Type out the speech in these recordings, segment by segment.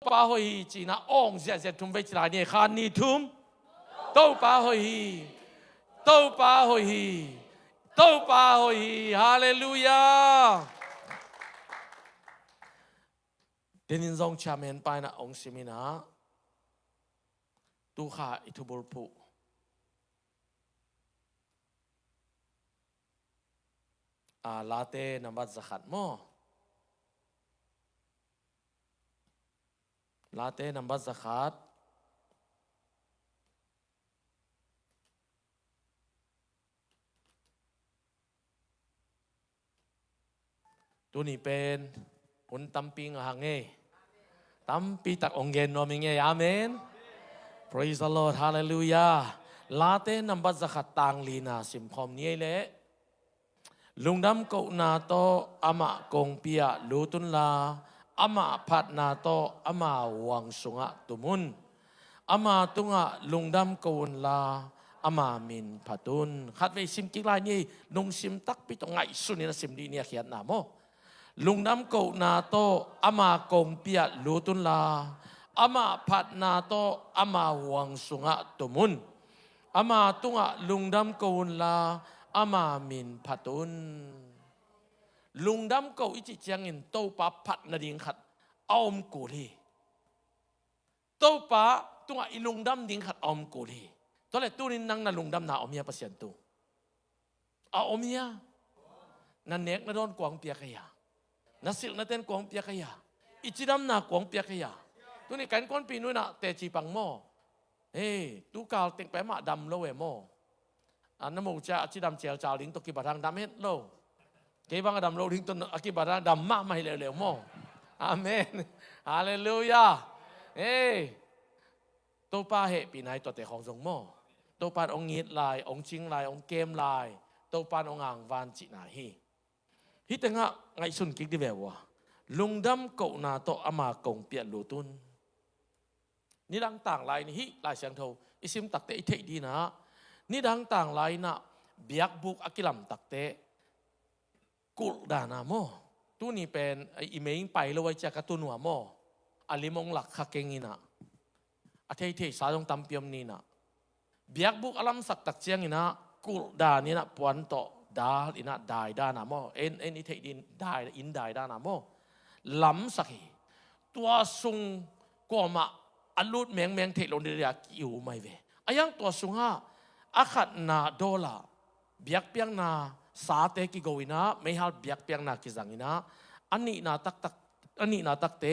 把会只那昂些些准备起来呢，看你ทุ่都把会，都把会，都把会，哈利路亚。เดินซองชาเมนไปนะองค์สิมินะตูขาอิทุบุลปุลาเต้นับบัตรขัดโมลาเต้นับบัตรขัดตัวนี้เป็นผลตั้มปิงหางเงตั้มปีตักองเงินนอมิงเงอาเมน Praise the Lord Hallelujah ลาเต้นับบัตรขัดต่างลีนาสิมคอมนี้เลยลุงดำกูนาโตอามาคงเปียลูตุนลาอามาพัดนาโตอามาวังสุงะตุมุนอามาตุงะลุงดำกูนลาอามามินพัตุนขัดไว้ซิมกิลายนี่ลุงซิมตักปิตงไงสุนีนะซิมดีเนี่ยเขียนนาโมลุงดำกูนาโตอามาคงเปียลูตุนลาอามาพัดนาโตอามาวังสุงะตุมุนอามาตุงะลุงดำกูนลาอามามินพัตุนลุงดำก็อิจิจังอินโตปาพัดนาดิงขัดออมกูลีโตปาตัวอิลุงดำดิงขัดออมกูลีตัวเล็กตัวนี้นั่งนาลุงดำนาออมเมียประเสียนตัวออมเมียนั่นเน็กนาโดนกวางเปียกยานัสิลนาเต้นกวางเปียกยาอิจิดำนากวางเปียกยาตัวนี้กันก้อนปีนู้นน่ะเตจีปังโมตู้กาวเต็งไปมาดำโลเวโมอันนั้นมูจะที่ดำเจียวจ่าลิงตกิบารังดำเฮ็ดโลเก็บบังดำโลลิงตนกิบารังดำมากไม่เร็วๆโมอาเมนฮาเลลูยาตัวป้าเหตุปีไหนตัวแต่ของทรงโมตัวป้าองงีดลายองชิงลายองเกมลายตัวป้าองอ่างวานจินาฮิแต่งะไงสุนกิกดิเววะลุงดำกูนาโตอามากงเปียลูตุนนี่ดังต่างลายนี่ฮิลายเสียงโทอิซิมตักเตอิเทดีนะนี่ดังต่างหลายนะเบียกบุกอักิลัมตักเตกุลดานาโมตัวนี้เป็นอีเมย์ไปเลยว่าจะกระตุ้นหัวโมอลิมงหลักขักเกงินะอาเทยสาดงตำเปียมนี่นะเบียกบุกอลัมสักตักเจียงนี่นะกุลดานี่นะปวนโตดาลินะได้ดานาโมเอ็นอิเทดินได้อินได้ดานาโมล้ำสักตัวซุงกว่ามาอัลลุดเมียงเทลงเดียกอยู่ไม่เวอายังตัวซุงฮะอาขัดนาโดลาเบียกเปียงนาสาเตกิโกวินาไม่ฮัลเบียกเปียงนากิจังอินาอันนี้นาตักเต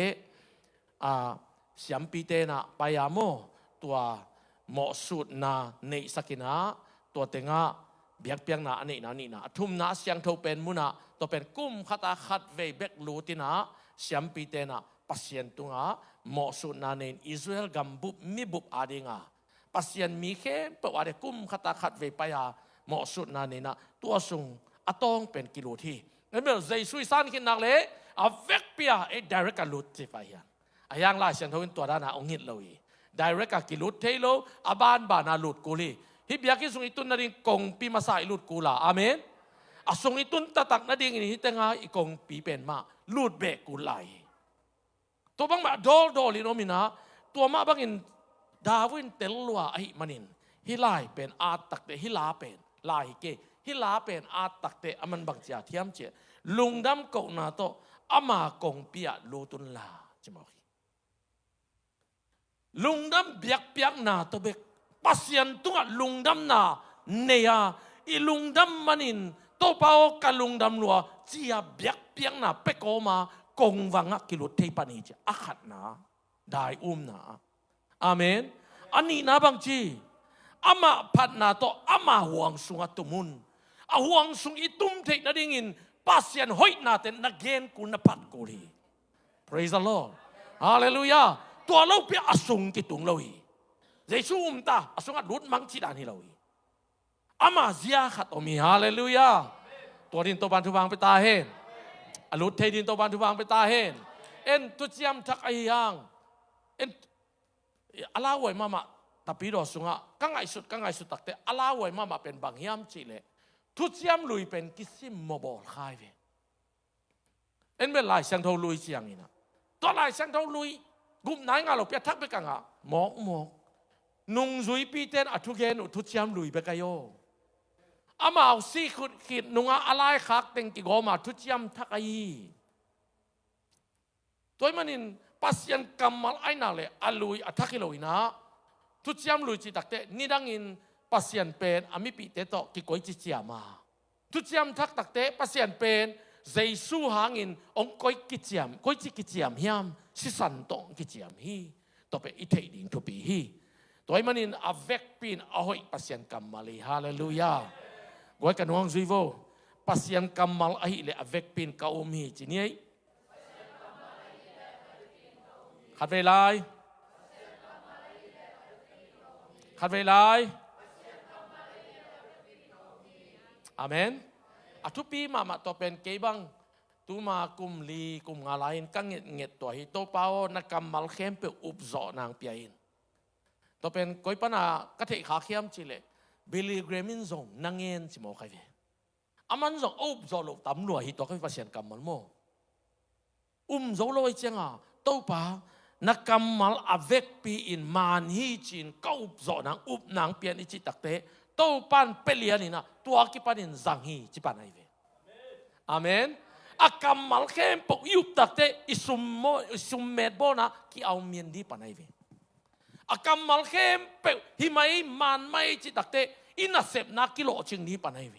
เสียมปีเตนะปายาโมตัวเหมาะสุดนาในสกินาตัวเตงะเบียกเปียงนาอันนี้นาทุ่มนาเสียงทเป็นมุนาตัวเป็นกุ้มขัดขัดเวเบกลูตินาเสียมปีเตนะปัสยันตุงะเหมาะสุดนาในอิสราเอลกัมบุบมิบุบอาดิงะปัสยันมีแค่เปิดว่าเด็กกุ้มขัดขัดเวปยาเหมาะสุดนานี่นะตัวสูงอตองเป็นกิโลที่งั้นเมื่อใจสุยสันกินนักเลยเอาเวกเปียdirect กันลุดที่ไปยันอายังลายเสียงทวินตัวด้านองหิตเลย direct กันกิลุดเทโลอาบานบานาลุดกูลีฮิบยากิสุงอิตุนนาดิงกงปีมาสายลุดกูลาอาเมนอาสุงอิตุนตะตักนาดิงนี่ฮิตงาอีกงปีเป็นมาลุดเบกกูไลตัวบางมาโดลิโนมินาตัวมาบางอินดาวินเตลลัวไอมันินฮิลายเป็นอาตักเตฮิลาเป็นลายเกฮิลาเป็นอาตักเตอมันบังเจียเทียมเจลุงดำกูนาโตอามากงเปียลูตุนลาจิมอคีลุงดำเบียกเปียกนาโตเบกปัสยันตุงลุงดำนาเนียอีลุงดำมันินโตเปากับลุงดำลัวเจียเบียกเปียกนาเปโกมากงวังกิลุเทปานิจอาขัดนาได้นาอาเมนอันนี้นะบางทีอามาพัดนาโตอามาห่วงสุงตุมุนอาห่วงสุงอิตุมเทนดิ่งินปัสยันหอยนาเตนนักเกนกุนพัดกุลี Praise the Lord Hallelujah ตัวเราเปียอสุงกิตุงเราอีเจสูมตาอสุงอัดรุดมังชิดานี่เราอีอามาเสียขัดอมี Hallelujah ตัวดินตัวบันทุบังไปตาเห็นอรุดเทดินตัวบันทุบังไปตาเห็นเอ็นตุเจียมทักไอยังเอ็นอาลาวยมาแต่ปีดอสุงะกังไงสุดตักแต่อาลาวยมาเป็นบางยามจิเลทุกยามลุยเป็นกิซิมโมบอลคายเวเอ็นเป็นลายเสียงเท่าลุยเสียงนี่นะตัวลายเสียงเท่าลุย กุมนายงาเราเปียทักไปกังอ่ะหมอกนุงซุยปีเต้นอัทุเกนอุทุเชียมลุยไปกันโยอามาเอาซีขุดขีดนุงอะไรคักเต็งกิโกมาทุเชียมทักไอตัวมันนินปัสยันกำมัลไอนาเลอลุยอัทักกิโลอินะทุเชียมลุยจิตักเตนี่ดังอินปัสยันเป็นอามิปีเตโตกิโกยจิเชียมาทุเชียมทักตักเตปัสยันเป็นเจสูหางอินองโกยกิเชียมโกยจิกิเชียมฮิมสิสันตงกิเชียมฮีตัวเป็นอิเทดิงทุปีฮีตัวมันนินอเวกปินอหอยปัสยันกำมัลฮาเลลูยากวยกันวงซุยโวปัสยันกำมัลอหิเลอเวกปินกาอุมีจีนี่ขัดเวลาขัดเวลาอาเมนอัทุปีมาตัวเป็นเก็บังตูมากุมลีกุมอะไรกังเง็ดตัวฮิโตเปานักกำมัลเข้มเปอุบโซนางเปียนตัวเป็นก้อยปนากระเทขาเข้มจิเลบิลลี่เกรมินซงนางเงินสิโมใครเวอามันซงอุบโซโลตำรวจฮิโตเขาพิเศษกำมัลโมโซโลไอเจ้าตัวเปานักกำมัลอเวกปีอินมานฮีจินก้อุบโซนางอุบนางเปียนอิจิตักเตตัวปันเปลียนี่นะตัวกิปันินจังฮีจิปันไอเวอาเมนอากำมัลเข้มปกยุบตักเตอิสุมเมดโบนะquiเอาเมียนดีปันไอเวอากำมัลเข้มเปหิไม่มันไม่จิตักเตอินาเซบนักกิโลจิงดีปันไอเว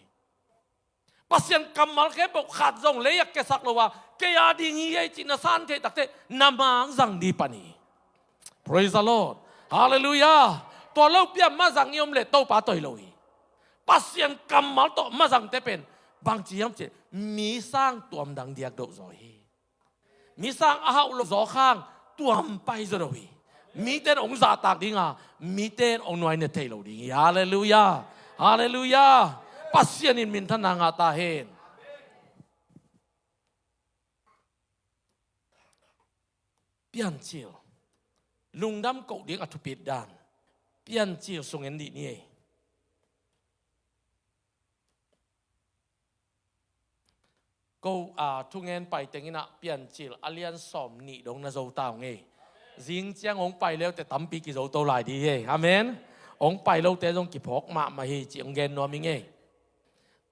ปัสยันกำมัลเข้มปกขาดจงเลยอยากเกสักโลว่าเกียดีงี้ไอจินาสันเทตักเตนามังจังดีปันนี praise the Lord hallelujah ตัวเราเปียมาจังยมเลโตปาตัวเราอีปัสยันกำมัลโตมาจังเตเป็นบางทียามเจมีสร้างตัวมดังเดียกโดดจอยมีสร้างอาหารลบจอข้างตัวมไปจรอยมีเต้นองศาตากดิ้งมีเต้นองหน่วยเนเทโลดิ้งฮาเลลูยาฮาเลลูยาปัสยันินมินทนางาตาเฮนเปียนจิลลุงดำกดิ้งอัตุปิดดานเปียนจิลส่งเงินดีนี่ก็ทุกเงินไปแต่งินะเปลี่ยนจิลอาเลียนสอมนี่ดงนาโจตาวไงจิงเจียงองไปแล้วแต่ตั้มปีกิโจโตหลายดีเฮอาเมนองไปแล้วแต่ต้องกิพกมาเฮจิองเงินนัวมิงเง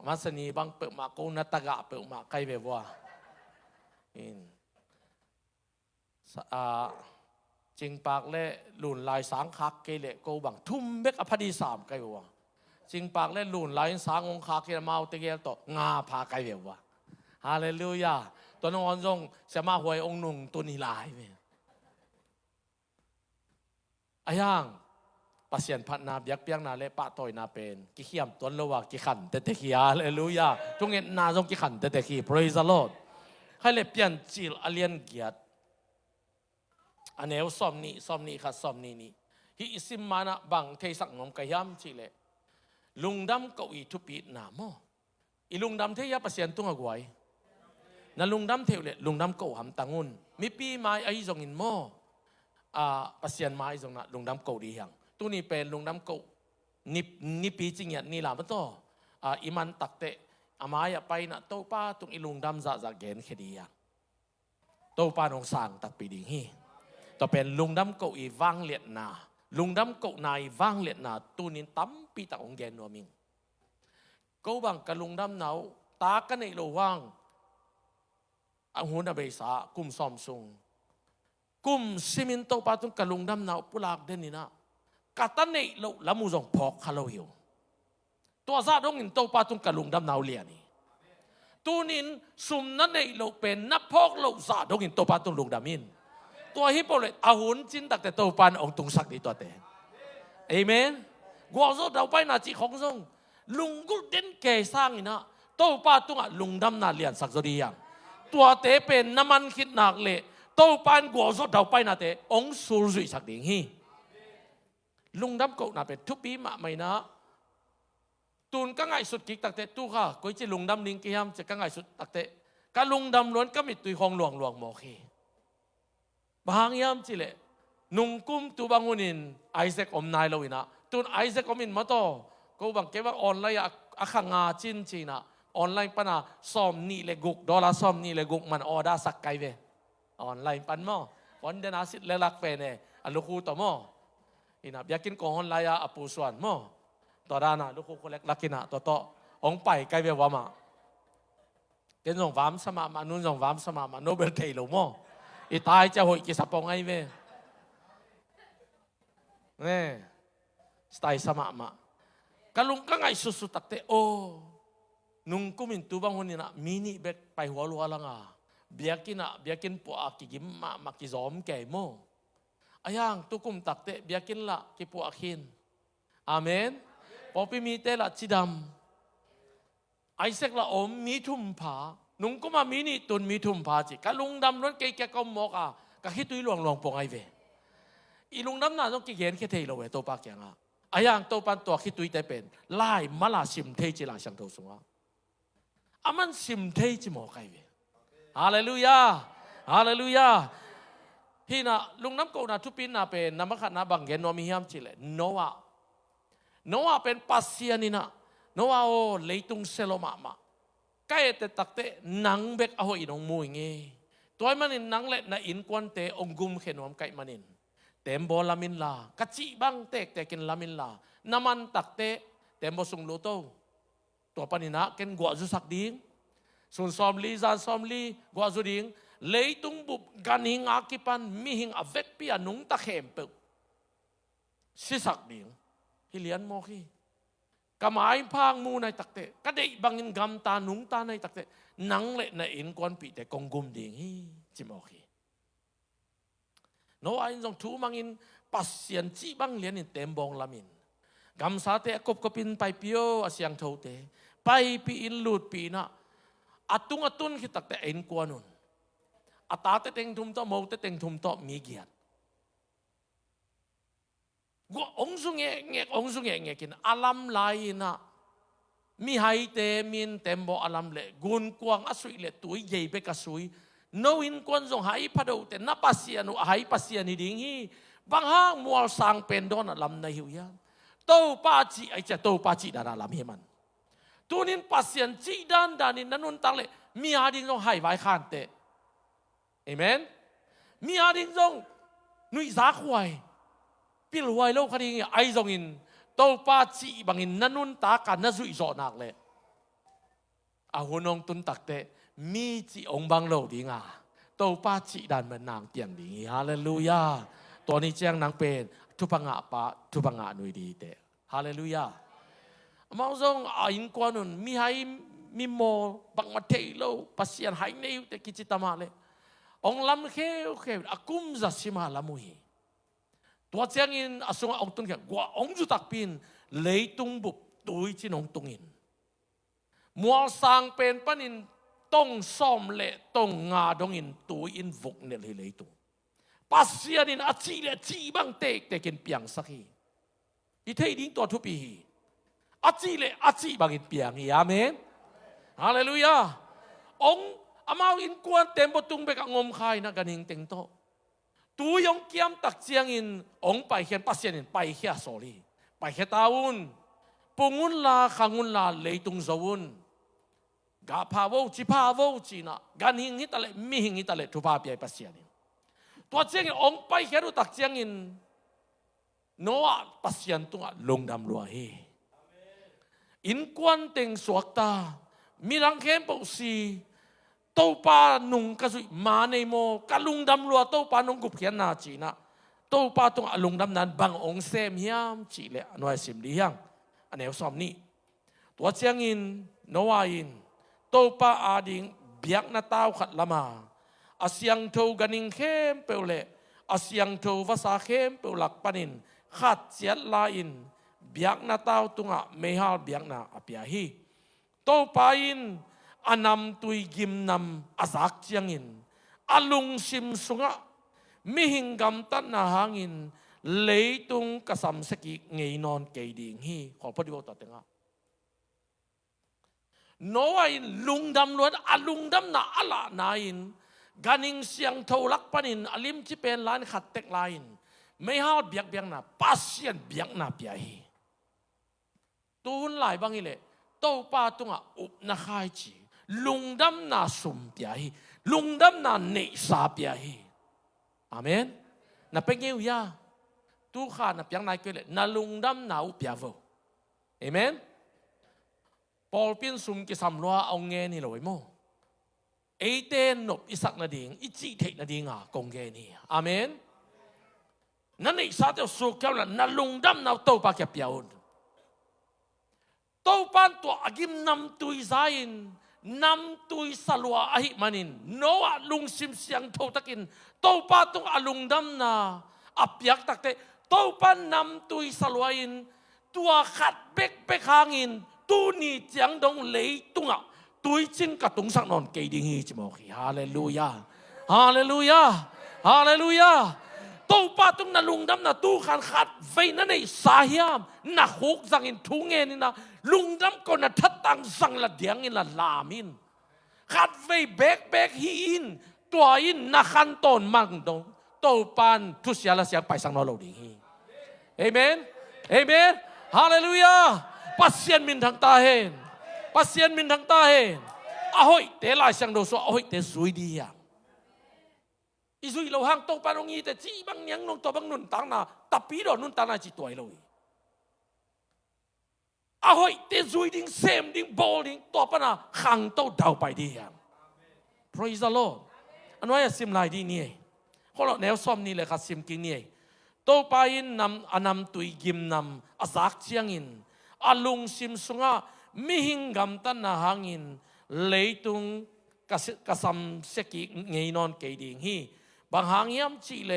มาสนีบางเปิดมาโกนัตกะเปิดมาใครเบบว่าจิงปากเล่หลุนลายสางคักเกเลโกบังทุ่มเบกอภัดีสามใครว่าจิงปากเล่หลุนลายสางองคักเกลมาเอาตะเกียบต่องาพาใครเบบว่าฮาเลลูยาตัวน้องอันทรงจะมาหวยองค์หนุ่งตัวนี้ลายเนี่ยอายังปัสยันพัดนาเบียกเปียงนาเล่ปะต่อยนาเป็นกิเขียมตัวละว่ากิขันเตเตขีฮาเลลูยาทุกเงินนาทรงกิขันเตเตขี praise the Lord ให้เล่เปลี่ยนจิลอเลียนเกียรติอันเอวซ้อมนี่ค่ะซ้อมนี่ฮิอิสิมมานะบังเทสักนมกะยามจิเลลุงดำเก้าอีทุปีนาโมอีลุงดำเทียปัสยันตุงอากวยนั่นลุงดำเทวเลลุงดำเก้าหำตังุนมีปีไม้ไอจงอินโมปัสยันไม้จงนะลุงดำเก้าดีอย่างตัวนี้เป็นลุงดำเก้านิปีจริงอย่างนี่ล่ะมันต่ออิมันตักเตะอามาอย่าไปนะโตป้าตุงอีลุงดำจะเกณฑ์แค่ดีอย่างโตป้าน้องสางตักปีดิ่งฮีต่อเป็นลุงดำเก้าอีว่างเลียนนาลุงดำเก้านายว่างเลียนนาตัวนี้ตั้มปีตักองเกณฑ์นัวมิงก็บังกับลุงดำหนาวตากันในโลว่างอาหุนอเบสากุมซอมซุงกุมซิมินโตปาตุงกับลุงดำหนาวปุลากเดนินะกัตันในโลละมูจงพอกคาโลหิวตัวซาดงอินโตปาตุงกับลุงดำหนาวเลียนี่ตัวนินซุมนั้นในโลเป็นนักพอกโลซาดงอินโตปาตุงลุงดำมินตัวฮิปโปเลตอาหุนจินตักแต่โตปานองตุงสักดีตัวเตเอเมนกัวโซดาวไปนาจีของซงลุงกุเด่นแก่สร้างนะโตป้าตุงลุงดำนาเลียนสักจดีอย่างตัวเตเป็นน้ำมันคิดหนักเลยโตปานกัวโซดาวไปนาเตองสูรุยสักดิ่งฮีลุงดำก็น่าเป็นทุกปีมาไม่นะตูนก็ง่ายสุดกิกตักเตตู้ค่ะก็จะลุงดำลิงกิยามจะก็ง่ายสุดตักเตการลุงดำล้วนก็มีตุยของหลวงโมคีบางยามจิเลนุ่งกุ้มตูบังุนินไอเซกอมนายเราอินะตูนไอเซกอมินมาโตก็บังเก็บว่าออนไลน์อาขังอาจินจีนะออนไลน์ปนะซ้อมนี่เลกุกดอลลาร์ซ้อมนี่เลกุกมันออดาสักไกเวออนไลน์ปันมอ วันเดนาสิเลลักเฟเนอลูคูตัวโมอินะอยากกินกองลายอาปูส่วนโมต่อด้านน่ะลูกคนเล็กลักกินะต่อองไปไกลเววามาเต็นส่งวามสมามานุ่นส่งวามสมามาโนเบลเทโลโมอีตายจะหอยกิสปองไอเวเนี่ยสไตล์สมามาkalau ka ngai susu takte nung kumin tubang honi na mini bek pai walu alanga biakin po akigim makizom kay mo ayang tukum takte biakin la kipu akin amen popi mite la chidam Isaac la mi thumpa nung kuma mini tun mi thumpa chi kalung dam non kay ka kom mo ka kahituy luang pong ai ve ilung dam na no kigen ke thei lo we to pa kya nga ayang to pan to khituy te pen lai mala sim thei chi la sang tho sunga aman sim thei chi mo kai ve hallelujah hallelujah hina lung nam ko na thupin na pen namakhat na banggen no mi hiam chi le Noah pen pasianina Noah o leitung seloma ma kai te takte nang bek aho inong muinge toy manin nang le na in kwan te onggum khenom kai manin tembo lamin la kachi bang tekin lamin la naman takte tembo sung luto to panina ken gwa zu sak ding sun somli zan somli gwa zu ding leitung bup ganing akipan mihing avek pi anung ta khempe sisak ding hilian mo ki kamay phang mu nai takte kadai bangin gam ta nung ta nai takte nang le na in kwan pi te konggum ding hi chimoki no ain jong thu mangin pasien chi bang lian in tembong lamin gam sa te kopin pai pio asyang thote pai pi in lut pi na atun ki takte in kwanun atate teng thum to mo te teng thum to mi giat go ong sung nge kin alam lai na mi hai te min tembo alam le gun kwang asui le tui ye be ka sui no in kwan jong hai phado te na pasian hai pasian ni ding hi bang hang mual sang pen don alam na hiu ya to pa chi ai cha to pa chi da lam hi man tunin pasian chi dan danin nanun tang le mi ha ding jong hai vai khan te amen mi ha ding jong nui za khwai pil huai lo khani ai jong in to pa chi bangin nanun ta kan na zui zo nak le a hunong tun takte mi chi ong bang lo ding a to pa chi dan man nang tiang ding hallelujahตัวนี้แจ้งนางเป็นทุพังะปะทุพังะนุยดีเตฮาเลลูยามังซงอินกวานุนมีให้มีโมบังมาเทโลปัสยันให้เนี่ยแต่กิจตมาเลยองลำเคอากุมจัสิมาลามุยตัวแจ้งอินอสุงองตุนแค่กว่าองจุตักปินเลยตุงบุบตุยจินองตุงอินมัวสางเป็นปนินต้องซ่อมเละต้องงาดงอินตุยอินวุกเนี่ยเลยตุงPasianin acile cibang tekin piang saki. Ite ding to tupi. Acile bangin piang amen. Haleluya. Ong amaw in kuan tempo tung beka ngom khai na ganing teng to. Tu yong kiam tak chiang in ong pai hian pasianin pai hia sorry. Pai hia taun. Pungun la khangun la leitung zawun. Ga pa wo chi na ganing hitale mihing hitale tu pa pi pasianin. ตัวเจ้าองไปแค่รู้ตักเจ้าอินโนอาปัสยันตุงลงดำรัวเฮอินควันเต็งสวกตามีรังเข้มปุสีโตปานุงกระสุมาในโมกะลุงดำรัวโตปานุงกุบเขียนนาจีนะโตปาตุงลุงดำนั้นบังองเซมเฮียมจีเลหน่วยสิมดียังอันเอวสอมนี้ตัวเจ้าอินโนอาอินโตปาอาดิงเบียกนาตาวขัดละมาasyang to ganing khem peule asyang to vasa khem peulak panin khat chiat lain biak na taw tunga mehal biak na apiahi to pain anam tui gim nam asak chiangin alung sim sunga mihingam tan na hangin leitung kasam seki ngeinon keiding hi khol podibo ta tenga noain lungdam luan alungdam na ala nain ganing siang tolak panin alim cipen lain khatek lain mehal biak na pasien biak na piahi tuhun lai bangile to pa tunga up na khai chi lungdam na sum piahi lungdam na ne sa piahi อาเมนนับเป็นเงี้ยตู้ขานับยังไงก็เลยนาลุงดำนาอุปยาโวเอเมนพอเป็นสุมกิสามลัวเอาเงี้ยนี่เลยมั้งเอเตนนบอิสักนาดิ่งอิจิเทนาดิ่งอ่ะกงเงี้ยนี่อาเมนนั่นไอ้สัตว์สุขแค่นั้นนาลุงดำนาโตปากแกเปียวโตปันตัวอากิมนำตุยใจนำตุยสลัวอาหิมันินโนอาลุงซิมเสียงโทตะกินโตปันตรงอาลุงดำนาอับยักตักเตโตปันนำตุยสลัวอินตัวขัดเบกเบกหางินตูนี่เจียงดงเลยตุงอ่ะตุยจินกับตุงสักนอนเกยดิ้งฮีจิโมกีฮาเลลูยาฮาเลลูยาฮาเลลูยาโตปาตุงนาลุงดำนาตู้ขันขัดไฟนั่นไอ้สาหิมนักฮุกสังอินทุ่งเงินนะลุงดำก็นัดทัดตังสังละเดียงอินละลามินขัดไฟเบกเบกฮีอินตัวอินนักขันต้นมังดงโตปันทุเสียละเสียงไปสังนอโลดิ้งฮีเอเมนเอเมนฮาเลลูยาปัสเซียนมินทางตาเห็นปัสเซียนมินทางตาเห็นอ้อยเตลายสังโดโซอ้อยเตสุยดีอ่ะอีสุยเราห่างตรงปานงอีแต่จีบางยังนงตัวบางนุนตังนาตับปีดอนุนตังนาจีตัวเลยอ้อยเตสุยดิ้งเซมดิ้งบอลดิ้งตัวปานาขังโตดาวไปดีอ่ะ praise the Lord อันว่าอย่าซิมลายดีนี่คนเราแนวซ้อมนี่เลยค่ะซิมกินนี่โตไปอินนำอนำตุยกิมนำอาศักเชียงอินอาลุงซิมสุงะมิหิงกำตันนาหังอินเลยตุงกษัมเสกิเงยนอนเกยดิ่งฮีบางหางยำจีเล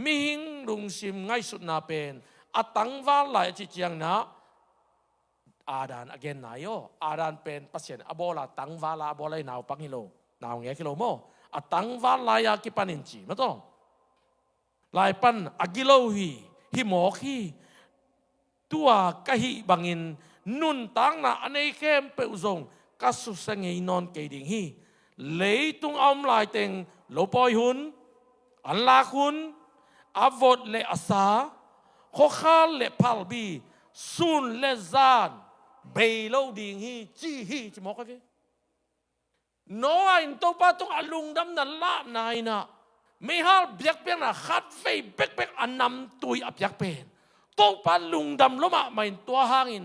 มิหิงลุงซิมไงสุดนาเป็นอตังวาลายจีเจียงนะอาดาน again นายโยอาดานเป็นปัสเซียนอโบลาตังวาลาอโบลายนาวปังฮิโลนาวเงี้ยกิโลโมอตังวาลายากิปันินจีมาต้องลายปันอากิโลฮีฮิโมคีตัวกะฮิบังอินนุนตังนะอันนี้เข้มเปอุซงกัสุสังเงยนอนเกยดิ่งฮีเลยตุงอมลายเต็งโลปอยหุนอันลาคุณอาวดเลอาสาโคข้าเลพัลบีซุนเลซานเบลโลดิ่งฮีจีฮีจิมอกกันโน้อินโตปาตุงอลุงดำนันละนายนะไม่ฮาลเบียกเป็นนะขัดไฟเบกเบกอันนำตุยอับยักเป็นโตปาลุงดำลมาไม่ตัวหางิน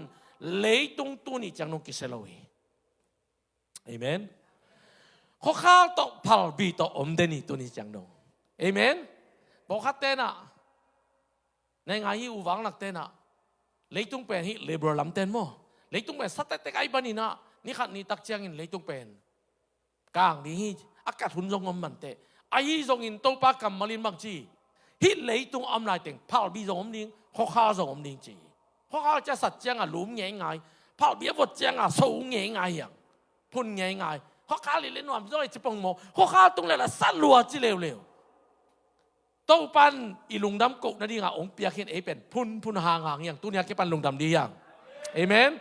เลยตุงตุนี่จังนงกิเซโลยเอเมนเขาข้าวตกพัลบีตกอมเดนี่ตุนี่จังนงเอเมนบอกขัดเตนะในงานที่อุวังหลักเตนะเลยตุงเป็นฮิเลเบอร์ลำเตนโมเลยตุงเป็นสัตย์เตกไอ้บ้านี่นะนี่ขัดนี่ตักเชียงอินเลยตุงเป็นกลางนี่ฮิอากาศหุ่นทรงอมมันเตไอ้ทรงอินโตปากำมาลินบางจีฮิเลยตุงอมลายเต็งพัลบีทรงอมลิงเขาข้าวทรงอมลิงจีเขาข้าวจะสัตย์เจียงอ่ะหลุมเงี้ยไงพัลบีวดเจียงอ่ะสูงเงี้ยไงอย่างพุ่นเงี้ยไงเขาข้าวเล่นหวานจ้อยจะปงโมเขาข้าวตรงเลยละสั่นรัวจีเร็วโตปันอีลุงดำกุกนั่นดีอ่ะองเปียกเห็นเอเป็นพุ่นห่างอย่างตัวเนี้ยแกปันลุงดำดีอย่างเอเมน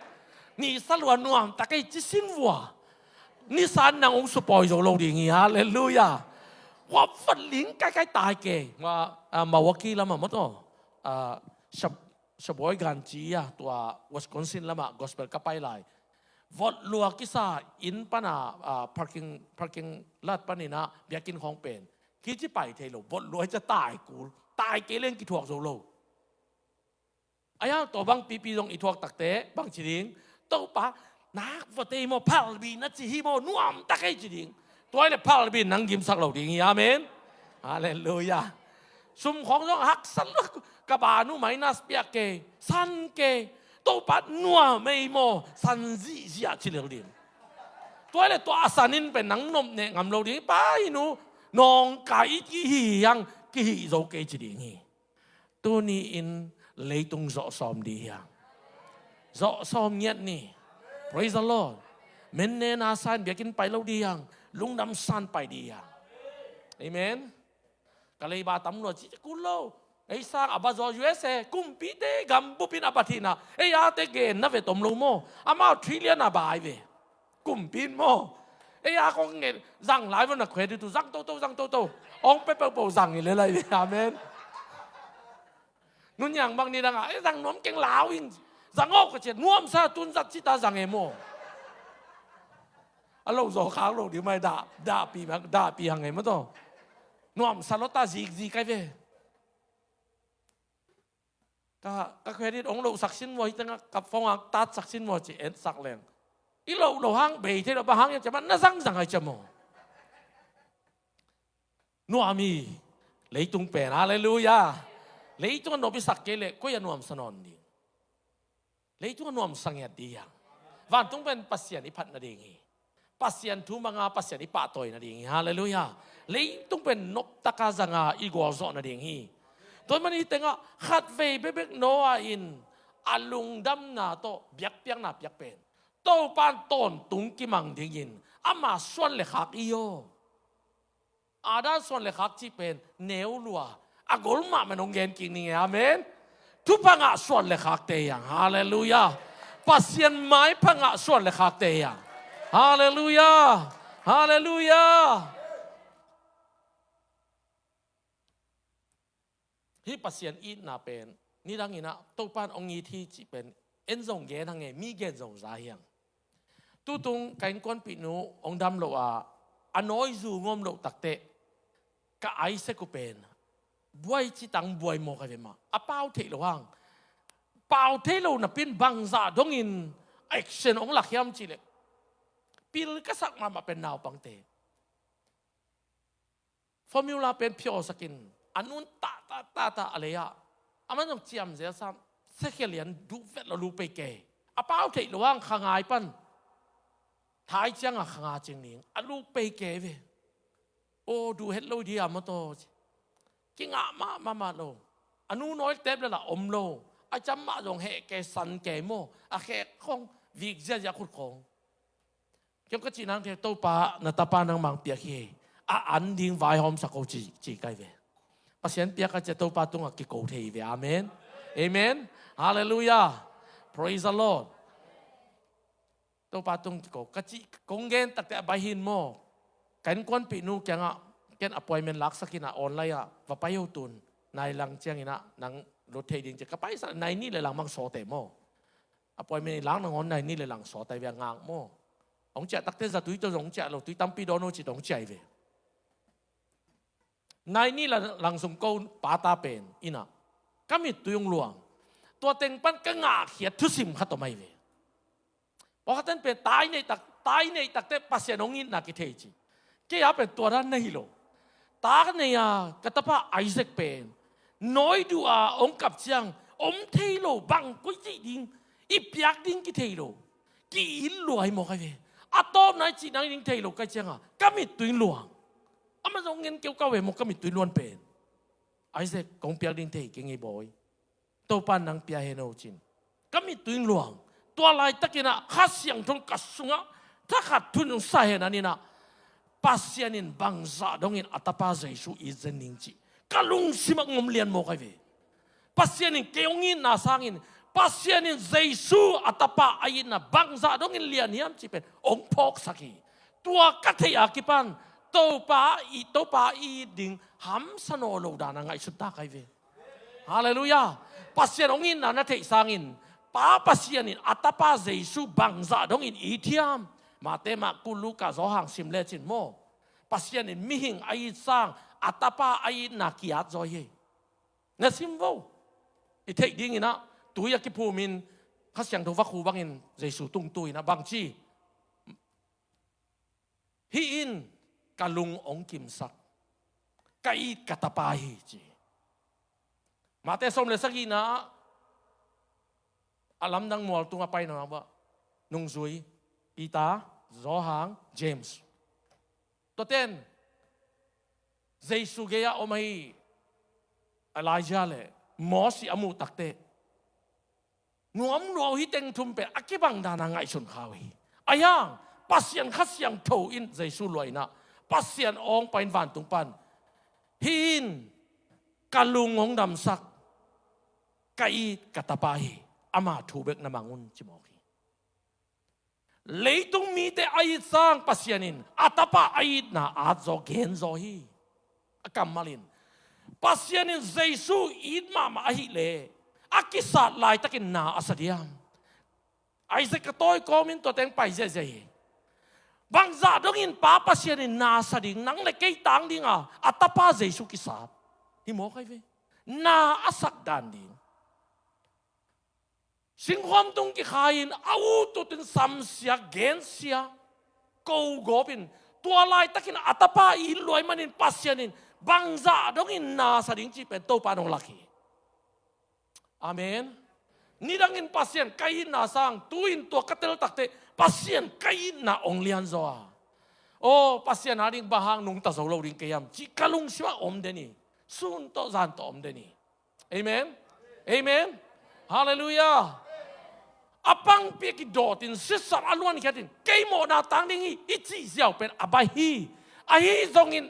นี่สั่นรัวนวมตะไคร้จิสินวัวนี่สันนางองสปอยโจโลดีงี้ฮะเลลูยาว่าฝันลิงใกล้ๆตายเกมามาวกี้แล้วมาหมดอ๋อชบอยกันจีอ่ะตัววิสคอนซินแล้วมากอสเปลก็ไปไล่วอดลัวกิซาอินปนาparking ลาดปานินะเบียกินของเป็นคิดที่ไปเทโลวอดลัวจะตายกูตายเกเล่นกี่ถ่วงโซโลไอ้ยังตัวบางปีตรงอีถ่วงตักเตะบางจีดิงตัวปะนักวอเตโมพัลบีนัดจีฮิโมนุ่มตะไคจีดิงตัวไอ้พัลบีนังยิมสักเหล่าดิ่งอาเมนฮาเลลูยาซุ่มของต้องหักสันกบานุไม่น่าสเปียกเกสันเกตัวปัดนัวไม่โมสันซีเสียชิเลวดินตัวเลยตัวอาสานินเป็นหนังนมเนี่ยงำเราดิไปนูนองไก่กี่ยังกี่โจเกจิดิงตัวนี้อินเลยตรงโจซอมดียังโจซอมเงียนี่ praise the Lord เมนเนนาสันเบียกินไปเราดียังลุงดำสันไปดียังเอเมนก็เลยบาตำรวจที่กุลโลไอ้สร้างอับจอยUSA กุมปีเตกัมบุปินอับทีนะไอ้ยาเตเกนนั่นเวทตมโลโมอามาทริเลียนอาบายเวกุมปีนโมไอ้ยาคงเงินสั่งหลายวันนักเขยดูสั่งโตองไปเปิดโปสั่งอีเลยอาเมนนุ่นอย่างบางนี่ดังไอ้สั่งน้อมเก่งลาวอิงสั่งออกก็เจ็ดน่วมซาตุนสัตชิตาสั่งเอโมอารมณ์โซค้างโลกเดี๋ยวไม่ด่าปีหังไงมั้งต่อ นวมสลตาจีไกเวก็เคยได้องค์เราสักสินวัวที่ตั้งกับฟองอักตัดสักสินวัวจีเอ็นสักแรงอีเราหางเบยที่เราบางอย่างจะมันน่าสั่งให้จมูกนัวมีเลยตุงเป็นอะไรลูยาเลยตุงนบิสักเกลก็ยังนวมสนอนดีเลยตุงนวมสังเกตดีอย่างวันตุงเป็นปัสยานิพัฒนาดีงี้ปัสยานทุมังอาปัสยานิปะตอยนาดีงี้ฮาเลลูยาเลยตุงเป็นนกตะกาจังอาอีกวาซอนาดีงี้ตัวมันนี่เต็งอ่ะขัดเวเบบกโนอาอินอาลุงดำนาโตเบียกเปียงนาเบียกเป็นโตปานต้นตุงกิมังดีกินอามาส่วนเล็กหักอีโยอาด้านส่วนเล็กหักที่เป็นเนวลัวอากลมามันองเงินกินนี่อาเมนทุพังอาส่วนเล็กหักเตียงฮาเลลูยาปัสยันไม้พังอาส่วนเล็กหักเตียงฮาเลลูยาฮาเลลูยาที่ปัสยันอีน่าเป็นนี่ดังนี้นะตัวปานองค์ที่จีเป็นเอ็นส่งเกนทั้งเงมีเกนส่งสายยังตู้ตรงการก้นปีนูองดำโลอาอันน้อยจูงอมโลตักเตะก็ไอเสกุเป็นบวยจิตังบวยโมกันไปมาอ่ะเป้าเทลวังเป้าเทโลน่ะเป็นบังซาดงอินแอคชั่นองหลักยามจีเล็กปีลก็สักมาเป็นนาวปังเตะฟอร์มิวลาเป็นพิโอสกินอันนู้นตาอะไรอ่ะอามันต้องเจียมเสียซ้ำเสกเลียนดูเวทเราลูไปเกะอ่ะเป้าเทลวังขางายปันท้ายจังอ่ะขางาจริงนี่อันลูไปเกะเวโอ้ดูเฮ็ดโลดีอ่ะมาโตกิงอ่ะมาโลอันนู้นน้อยเต็มเลยล่ะอมโลอาจำมาลงเฮเกสันเกโมอาเฮคงวิกเจียขุดคงยังก็จีนังเทโตปานาตาปานังมังเปียกเฮอันดิ้งไวหอมสักโอจีไกเวปัสยันเปียกจะโตปาตุงกิโกเทเวอาเมนเอเมนฮาเลลูยา praise the Lord โตปาตุงกิโกกจิกงเกนตักแต่ใบหินโมกันก้นปีนูแกงอ่ะแกนอภัยเมนลักสักินะออนไลน์อ่ะว่าไปยูตุนนายลังเจียงอินะนังรถเทดิงจะก็ไปสักนายนี่เลยหลังมังโซเตโมอภัยเมนลังนังอนนายนี่เลยหลังโซเตเวียงางโมองเจ้าตักเตจะตุยตัวองเจ้าเราตุยตั้มปีโดนโนจิตองเจ้าเวนายนี่หลังสมโกนปาตาเป็นอินะก็มีตัวยงหลวงตัวเต็งปันก็งาเขียดทุสิมขัดตัวไม่เวพอเขาท่านเป็นตายในตักเตปัสยานองอินนักเทจิเกี่ยเป็นตัวนั้นไม่หรอกตากันเนี่ยกตาป้าไอเซกเป็นน้อยดูองกับเจียงเทโลบังกุยจีดิงอีเปียกดิงกิเทโลกี่อินหลวงหมดเลยอะตอมนายจีนังดิงเทโลกันเจียงก็มีตัวหลวงมันองเงินเกี่ยวกับเวมก็มีตัวล้วนเป็นไอเซกกงเปียกดิงเทเก่งไอ้บอยตัวปานนังเปียเฮโนจินก็มีตัวหลวงตัวลายตะกี้นะข้าเสียงทงกัสซุงะถ้าขาดทุนสาเหตุนั้นนี่นะปัสยานินบังซาดงอินอัตปาเจสุอิเจนิงจีกลุงสิมังงมเลียนโมกไอเวปัสยานินเกี่ยงอินนาสังอินปัสยานินเจสุอัตปาไออินนะบังซาดงอินเลียนยามจีเป็นองพอกสักีตัวกัทยากิปันโตปาอีดิงหัมสโนโลดานังไอสุดตาไอเวฮาเลลูยาปัสยานองอินนาเทสังอินป้าปัสยานินอัตปาเจสุบังซาดงอินอีเทียมมาเตมากุลูกาโซหังสิมเลจินโมปัสยานินมิหิงไอซังอัตปาไอนักยาโซเยนสิมโวอิเทดิ้งนะตุยกิพูมินข้าเสียงทุวักคูบังอินเจสุตุงตุยนะบางจีฮีอินกะลุงองกิมสักกะอีกะตปาฮีจีมาเตสมเลสักีนะอาลัมดังมัวตุงไปนะว่านุงซุยปีตาโซฮังเจมส์ตัวเต้นเจสุเกียอไม่อลายจาเลมอสิอามูตักเตนวมรัวฮิเต็งทุมเป็ดอักบังดานังไอชุนข้าวีอายังปัสยันขัดยังโถอินเจสุลอยนะปัสยันองไปวันตุงปันฮินกะลุงองดำสักกะอีกะตาปาฮีอามาทูเบกนามังุนจิมอกีเลยต้องมีแต่ไอ้สร้างปัสยานินอัตปะไอ้น่ะอาจจะเกณฑ์โซฮีกัมมาลินปัสยานินเจสุอิดมาไอ้เล่อากิสัตลายตะกินนาอาสเดียมไอ้เสกตัวก็มินตัวเต็งไปเจ bangza dongin papa sianin nasa ding nang le kay tang ding atapa Jesu kisap himo kay ve na asak dan ding singhom tung ki khain auto tin samsia gensia ko gopin tualai takin atapa iloi manin pasyanin bangza dongin nasa ding chi pen to panong laki amen nidangin pasien kain na sang tuin to katel takte pasien kain na ong lian zoa o pasien aring bahang nung ta zolo ring kayam chi kalung siwa om deni sun to zan to om deni amen amen hallelujah apang peki dotin sisar aluan katin kay mo na tang dingi ichi siaw pen abahi ahi zongin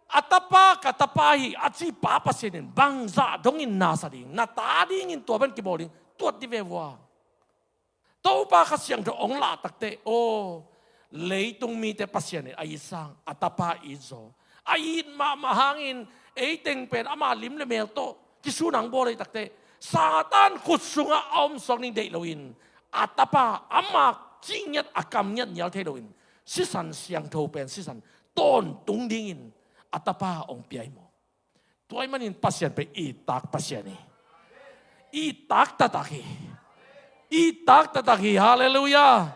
atapa katapahi achi papa sinin bangza dongin nasa ding natadingin to ban kiboling tuat di vewa to pa kasyang do ong la takte o leitung mi te pasyan ay isang atapa izo ay mahangin eiteng pen ama lim le mel to kisunang bolay takte satan kutsunga om song ning dei lawin atapa ama jingyat akam nyat nyal te lawin sisan siang to pen sisan ton tung dingin atapa ong piay mo tuay manin pasyan pe itak pasyan ni itak tataki hallelujah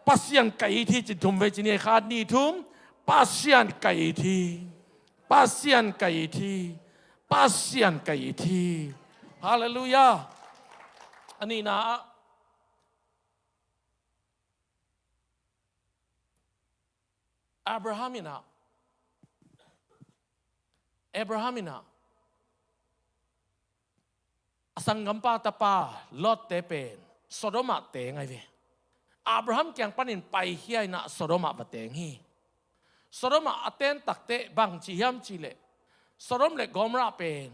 pasyan kay thi jitum ve chini khat ni thum pasyan kay thi hallelujah ani na Abrahamina asang gampa tapa lot tepen Sodoma te ngai ve Abraham kyang panin pai hiai na Sodoma bateng hi Sodoma aten takte bang chi hiam chi le Sodom le Gomra pen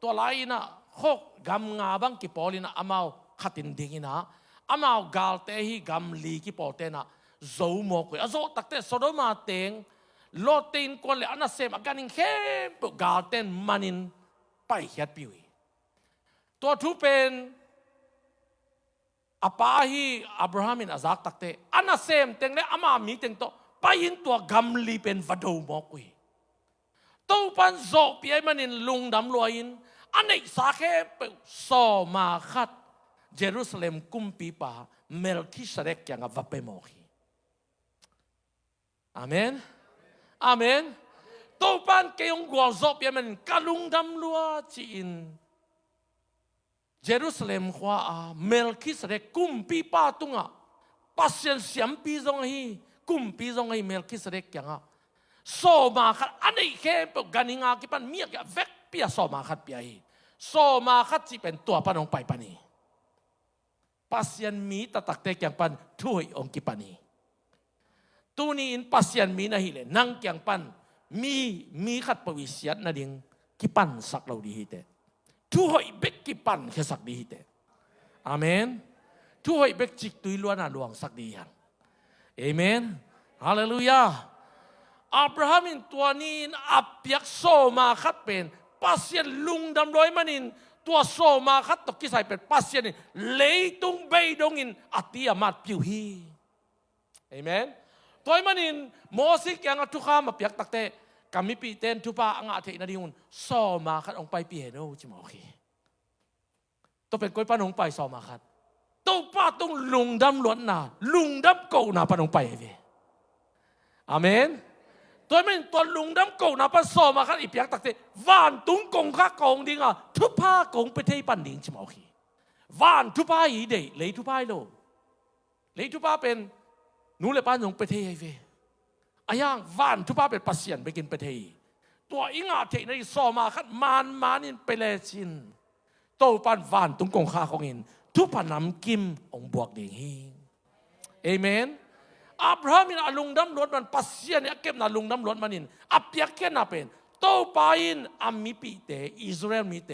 to lai na hok gam nga bang ki polina amao khatin dingina amao gal te hi gam li ki pote na zo mo ko azo takte Sodoma teng lotin ko le anasem aganing hem gal ten manin pai hiat piwi to thu pen apahi Abrahamin azak takte anasem teng le ama mi teng to payin to gamli pen vado mo kui to pan zo pi manin lungdam loin anei sakhe so ma khat Jerusalem kumpi pa Melchizedek yang vape mo hi amen amen to pan kayong gwa zo pi manin kalungdam lua chi in Jerusalem kwa Melchizedek kumpi pa tunga pasien siampi zong hi kumpi zong hi Melchizedek yang so ma khat anei khe pe ganinga ki pan miak ya vek pia so ma khat pia hi so ma khat chi pen tua panong pai pani pasien mi tatakte kyang pan thui ong ki pani tuni in pasien mi na hi le nang kyang pan mi khat pawisiat na ding ki pan sak lo di hi te thu hoi bek ki pan khe sak di hi te amen thu hoi bek chik tui luan a luang sak di yan amen hallelujah Abrahamin tuanin apyak so ma khat pen pasien lungdam loi manin tua so ma khat to kisai pen pasien leitung bei dongin atia mat piu hi amen toy manin mosik yang atukha mapyak takte kami pi ten tupa anga the na dingun so ma khat ong pai pi he no chi mo khi to pen koi panong pai so ma khat to pa tung lungdam luan na lungdam ko na panong pai ve amen toy men to lungdam ko na pa so ma khat ipyak takte van tung kong kha kong dinga tupa kong pe thei pan ding chi mo khi van tupa hi de le tupa lo le tupa pen nu le pan ong pe thei ve ayang van tupa pen pasien begin pe theiตัวอิงอาเทในสอมาคัดมานินไปเลยชินโตปันวานตุงกงคาของอินทุพนำกิมองบวกดิ่งฮิงเอเมนอับราฮัมอินอลุงดำรถมันปัสเซียนเนี่ยเก็บนาลุงดำรถมันอินอับยักแค่นาเป็นโตปาอินอามีปีเตอิสราเอลมีเต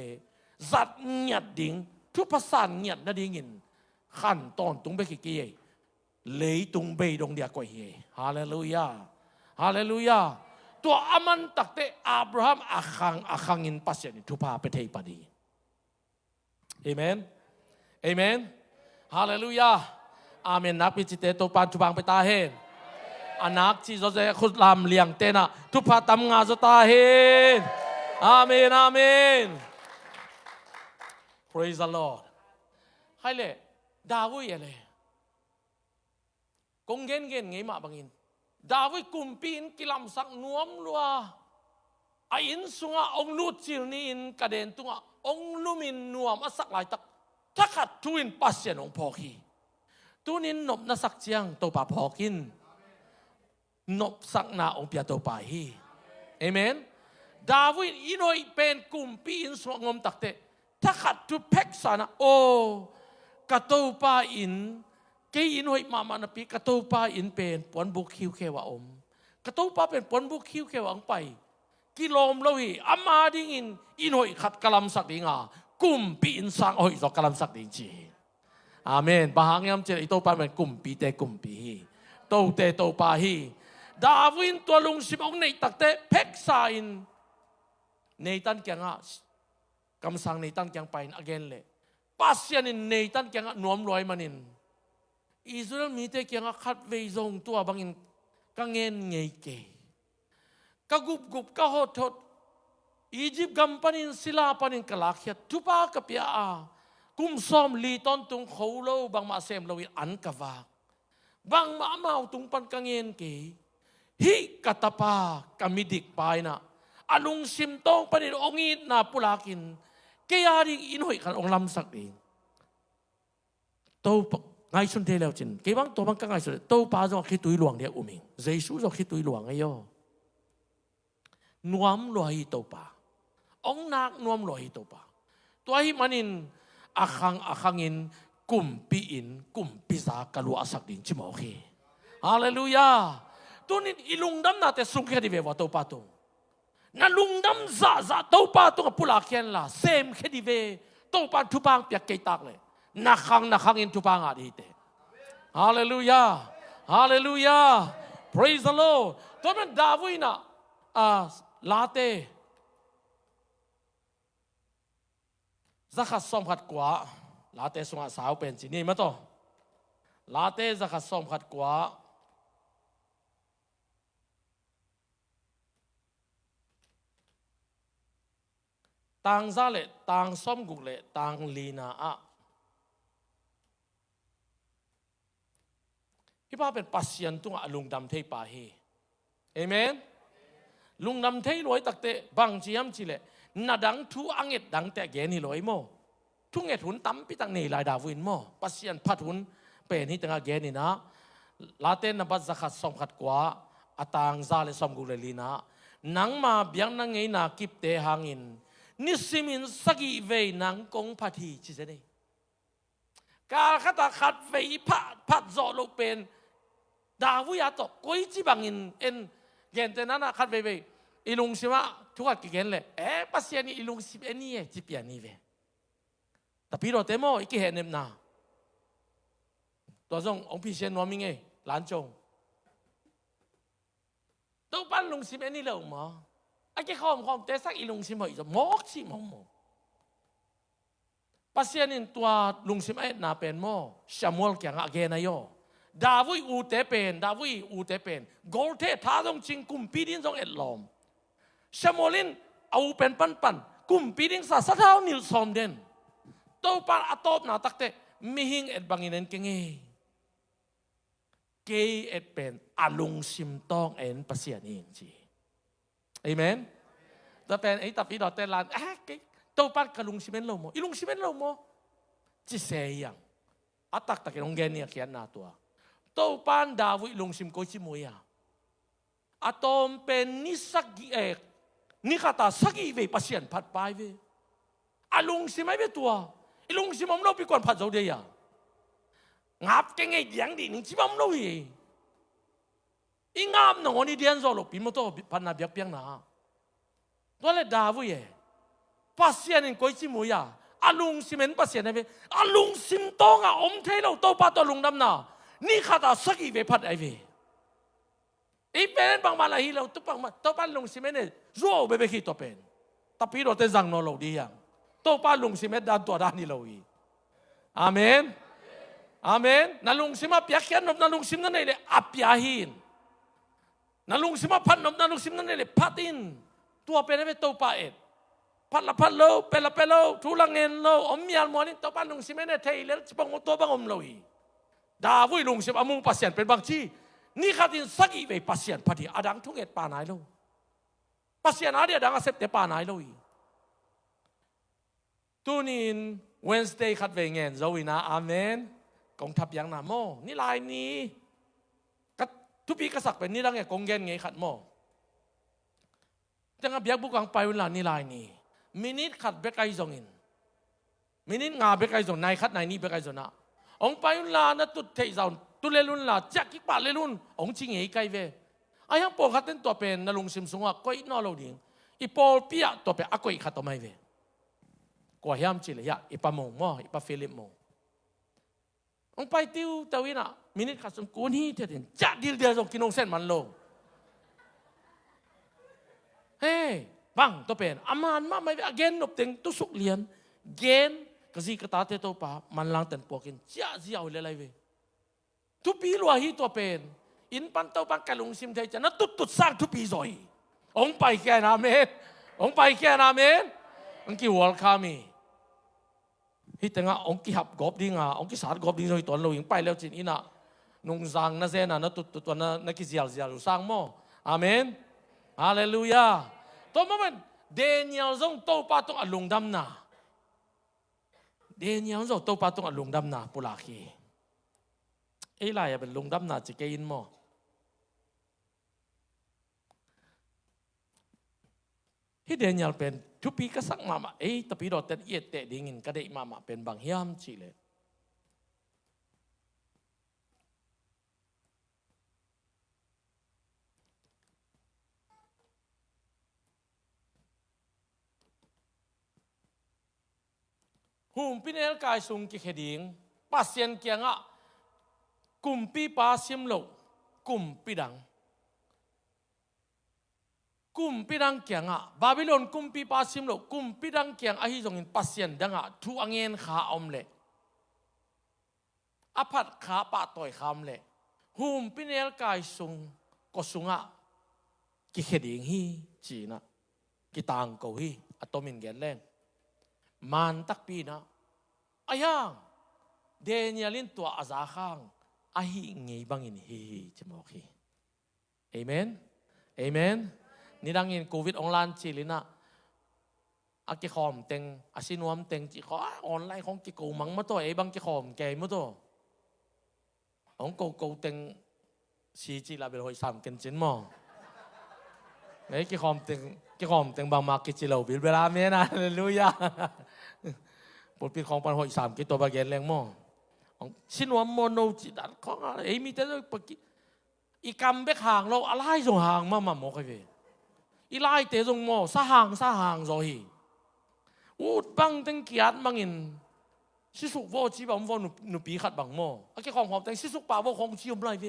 จัดเงียดดิ่งทุพสานเงียดนาดิ่งอินขั้นตอนตุงเบกิกี้เลยตุงเบยดงเดียกว่าเฮฮาเลลูยาฮาเลลูยาตัวอามันตักเตอับราฮัมอาคังอินปัสเซนิทุพาเปเทยปดีเอเมนเอเมนฮาเลลูยาอาเมนนักพิจิตเตตัวปานจุบังไปตาเฮน anak chi zo je khut lam liang te na tu pha tam nga zo ta hin amen amen praise the Lord hai le David ya le kong gen ngai ma bangin David kumpin kilam sak nuam lua ain sunga ong lut chil ni in kaden tunga ong lumin nuam asak lai tak takhat tuin pasien ong phoki tunin nop na sak chiang to pa phokin nop sak na ong pia to pa hi amen David inoi pen kumpi in ngom takte takhat tu pek sana o kato pa in ke inoi mama na pi kato pa in pen pon buk khiu khewa om kato pa pen pon buk khiu khewa ang pai kilom lohi ama ding in inoi khat kalam sak dinga kumpi in sang oi zo kalam sak ding chi amen bahangyam che ito pa men kumpi te kumpi to te to pa hi David to lung sim ong nei takte pek sa in Nathan kyang a kam sang Nathan kyang pain again le pasyan in Nathan kyang a nuam loi manin Israel mi te kyang a khat ve zong tua bangin kangen ngei ke kagup gup ka hot hot Egypt gampanin sila panin kalakhyat tupa kapya a kum som li ton tung kholo bang ma sem lo an kawa bang ma mau tung pan kangen ke hi katapa kamidik paina alung simtong panin ongit na pulakin kaya ring inhoy kan ong lamsak din to ngay sun te leo chin ke bang to bang ka ngay sun to pa zo khi tui luang dia uming jesu zo khi tui luang ayo nuam loi to pa ong nak nuam loi to pa to hi manin akhangin kumpi sa kalu asak din chimo khi hallelujah tunin ilungdam na te sungkha di ve wa to pa to na lungdam za to pa to pula khen la sem khedi ve to pa thu pang pyak ke tak le na khang in thu pang a di te hallelujah hallelujah praise the Lord to man David na late zakha som khat kwa late sunga saw pen chi ni ma to late zakha som khat kwa tang za le tang som guk le tang lina a hi pa pen pasien tung alung dam thei pa hi amen lung dam thei loi takte bang chiam chi le na dang thu anget dang te ge ni loi mo thu nget hun tam pi tang nei lai da win mo pasien phat hun pen hi tanga ge ni na la ten na bat zakhat som khat kwa atang za le som guk le lina nang ma biang na ngei na kip te hangin nisimin sagi ve nang kong pati chi se nei ka khata khat ve phat zo lo pen David ya to koi chi bangin en gen te nana khat ve ilung sima thuka ki gen le pasiani ilung sim eni e chi piani ve tapi ro temo iki henem na to zong ong pi sen noming e lan chong to pan lung sim eni lo mo cái khom te sak ilung sim hoi zo mok chi mo pasianin tua lung sim ai na pen mo Samuel kyang again ayo David u te pen gol te tha dong ching kum pi din dong et lom Samuelin au pen pan kum pi ding sa thau nil som den to par atop na takte mihing et banginen kenge ke et pen alung sim tong en pasianin chi amen ta pen ai tapi do te lan ke to par kalung simen lo mo ilung simen lo mo chi se yang atak tak long gen ni kian na tua to pan David ilung sim ko chi mo ya atom pen ni sagi ni kata sagi ve pasien phat pai ve alung simai ve tua ilung simom lo pi kon phat zo de ya ngap ke ngai yang di ning chi bam lo hi ingam no ni dian zo lo pi mo to pan na biak piang na to le David ye pasien in koi chi mo ya alung simen pasien ve alung sim to nga om thei lo to pa to lung dam na ni khata sagi ve phat ai ve i pen bang mala hi lo tu pang ma to pa lung simen ne zo be ki to pen tapi ro te zang no lo di yang to pa lung simen dan to da ni lo hi amen amen na lung sima piak kian na lung sim na nei le apya hin นั่นลุงสิมาพันนมนั่นลุงสิมนั่นเลยพัดอินตัวเป็นอะไรตัวป่าเอ็ดพัดละพัดโลเป็นละเป็นโลทุลังเงินโลอมยาลมอนิตัวปันลุงสิไม่ได้เทเลจะบังตัวบังอมโลอีดาวุยลุงสิอามุงปัสเซียนเป็นบางที่นี่ขัดอินสักอีเวปัสเซียนพอดีอาดังทุกเอ็ดป่าไหนโลปัสเซียนอาเดียดังอาเซปเตป่าไหนโลอีตัวนี้Wednesday ขัดเวงเงินโจวินะอาเมนกองทัพยังนาโมนี่ลายนี้ก็ทุกปีก็สักเป็นนี่ดังไงกองเงินไงขัดโมจังกับยักบุกังไปเวลานี่ลายนี้มินิขัดเบกไอจงอินมินิงาเบกไอจงนายขัดนายนี่เบกไอจงนะองไปเวลานะตุดเทจาวตุเลลุนลาจักกิปาเลลุนองชิงเอไกเวไอ้ยังปอขัดเต็นตัวเป็นนลุงซิมซุงอ่ะก็อีนอโลดิ้งอีปอลปีอะตัวเป็นอะก็อีขัดตัวไม่เวกว่าเฮียมจิเลยยะอีปะมงมออีปะฟิลิปมงองไปติวตะวินะมินิขัดสมกูนี่เถิดจัดดีเดียวจงกินองเส้นมันโลเฮ้บังตัวเป็นอามันมาไม่เกณฑ์นบเต็งตุสุกเลียนเกณฑ์กษีกตาเตโตปามันลังเต็นปวกินจ้าจีเอาเลยเวทุปีลัวฮีตัวเป็นอินปันเต้าปังกะลุงซิมเทจะนัดตุดสร้างทุปีซอยองไปแค่นาเมนองไปแค่นาเมนองกี่วอลคามีฮิตงะองกี่หับกอบดิ้งอ่ะองกี่สารกอบดิ้งซอยตัวเราอย่างไปแล้วจินอินะนุ่งสังนั่นเซน่ะนัดตุดตัวนักกิจยาลสร้างโมอาเมนฮาเลลูยาตัวมันเดนิเอลซงโตปาตงอลุงดำนาเดนิเอลซงโตปาตงอลุงดำนาปุลาคีไอ้ลายเป็นลุงดำนาจะเกินมั้งที่เดนิเอลเป็นทุกปีก็สักมาไอ้ตะปีดอดแต่เอียดแต่ดิ่งินก็ได้มาเป็นบางยามจีเลยหุ่มพิเนลกายสุงกิเขดิงปัสเซียนเกียงอ่ะกุมปีปาซิมโลกุมปีดังกุมปีดังเกียงอ่ะบาบิโลนกุมปีปาซิมโลกุมปีดังเกียงอาฮิจงอินปัสเซียนดังอ่ะทุอังเงินขาอมเล่อภัดขาปะต่อยคำเล่หุ่มพิเนลกายสุงก็สุงอ่ะกิเขดิงฮีจีนะกิตังโกฮีอัตโตมินเกนแรงมันตักปีนะอายังเดนิเอลินตัวอาซาข้างอาหิเงยบังอินฮีจะบอกฮีเอเมนเอเมนนี่ดังอินโควิดออนไลน์จีลินะอากิคอมเต็งอาซินวมเต็งจีขอออนไลน์ของกิโกมังมาตัวเอบังกิคอมแกมาตัวของโกเต็งซีจีลาเบลหอยสามกันจินมอไอ้กิคอมเต็งบางมากิจิโลบิลเวลาเมนะเลลูยาบทปีของปันหอยสามกิตัวบาเกนแรงมอชินวมโมโนจิดันของอะไรมีแต่ปกิอีกรรมเบกห่างเราอะไรส่งห่างมาหมอใครเวอีไล่เตะส่งมอสะห่างโซฮีอูดบังเต็งเกียรติบังอินชิสุกวอจีบังวอหนุปีขัดบังมอไอ้ของหอมเต็งชิสุกป่าวของชิวมไรเว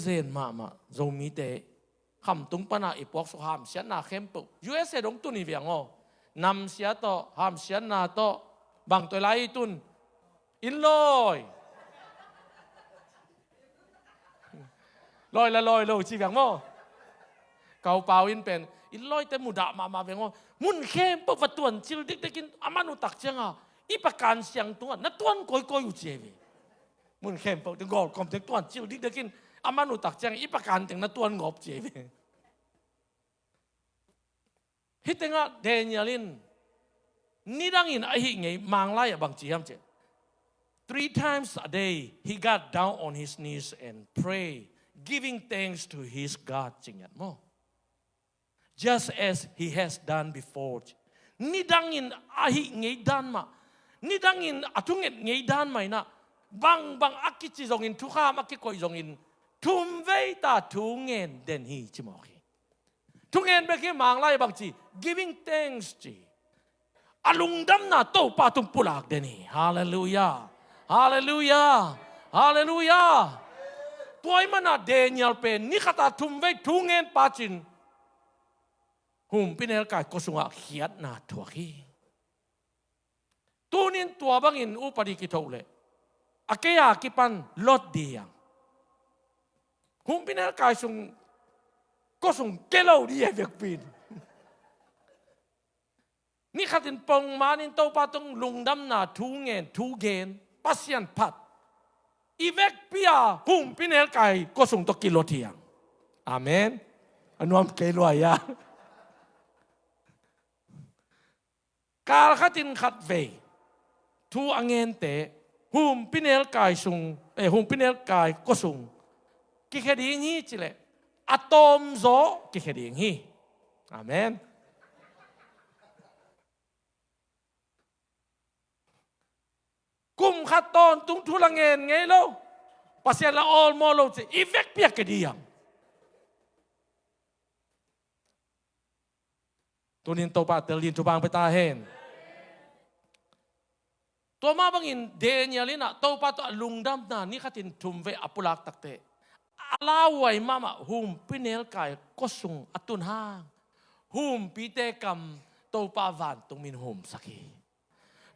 เซนมาโซมีเตคำตุงปนาอีพวกสุขามเสียนาเข้มปุUSA ดงตุนีเวียงอนำเสียต่อหามเสียนาต่อบางตัวไล่ตุนอินลอยลอยจีเวียงมั้งเกาเปล่าอินเป็นอินลอยแต่มุดามาเวียงมุนเข้มปุกตวนจิลดิกกินอามานุตักเชียงอีประการเสียงตัวนัดตวนก้อยอยู่เจวีมุนเข้มปุกถึงกอดกอมถึงตวนจิลดิกกินอามานุตักเชียงอีประการถึงนัดตวนงบเจวีฮิตงะเดนิเอลินนี่ดังอินไอหิไงมังไล่บางจีฮัมเจ 3 times a day he got down on his knees and pray giving thanks to his God จริงอย่างมั้ง just as he has done before นี่ดังอินไอหิไงดันมานี่ดังอินอทุงเงไงดันไหมนะบางอักกิจิจงอินทุกข้ามอักกิโกยจงอินทุ่มเวตาทุงเงินเดนฮีจิมอคีทุกเงินเบกี้มังไล่บางจี giving thanks จีอลุงดำนาโตปาตุมปุลากเดนีฮาเลลูยาฮาเลลูยาฮาเลลูยาตัวมันน่ะเดนิเอลเป็นนี่ขตาทุ่มไว้ทุงเงินปาจินหุ่มพินเอลกายก็สุงะเขียดนาทัวขี้ตัวนี้ตัวบางอินอุปดิกิโตเลยอาเกียกิปันลดเดียงหุ่มพินเอลกายสุง ก็ส่งเกล้าดีเวียกปีนนี่ขัดอินปงมานินโตปาตงลุงดำนาทูเงินทูเกนปัสยันพัดอีเวกปียหุ่มปีเนลไก่ก็ส่งตกิโลเทียงอาเมนอันวมเกลวยะกาลขัดอินขัดเวทูอังเงินเตหุ่มปีเนลไก่ส่งหุ่มปีเนลไก่ก็ส่งกิเคดีงี้จิเลอะตอมโซกิเคดีงี้อาเมนกุมขัดตอนตุงทุลังเงินไงlo pasien la all mo lo se ifek pia ke diam tunin to pa telin tu bang peta hen to ma bangin danielina to pa to lungdam na ni khatin thumve apulak takte alawai mama hum pinel kai kosung atun hang hum pite kam to pa van tung min hum saki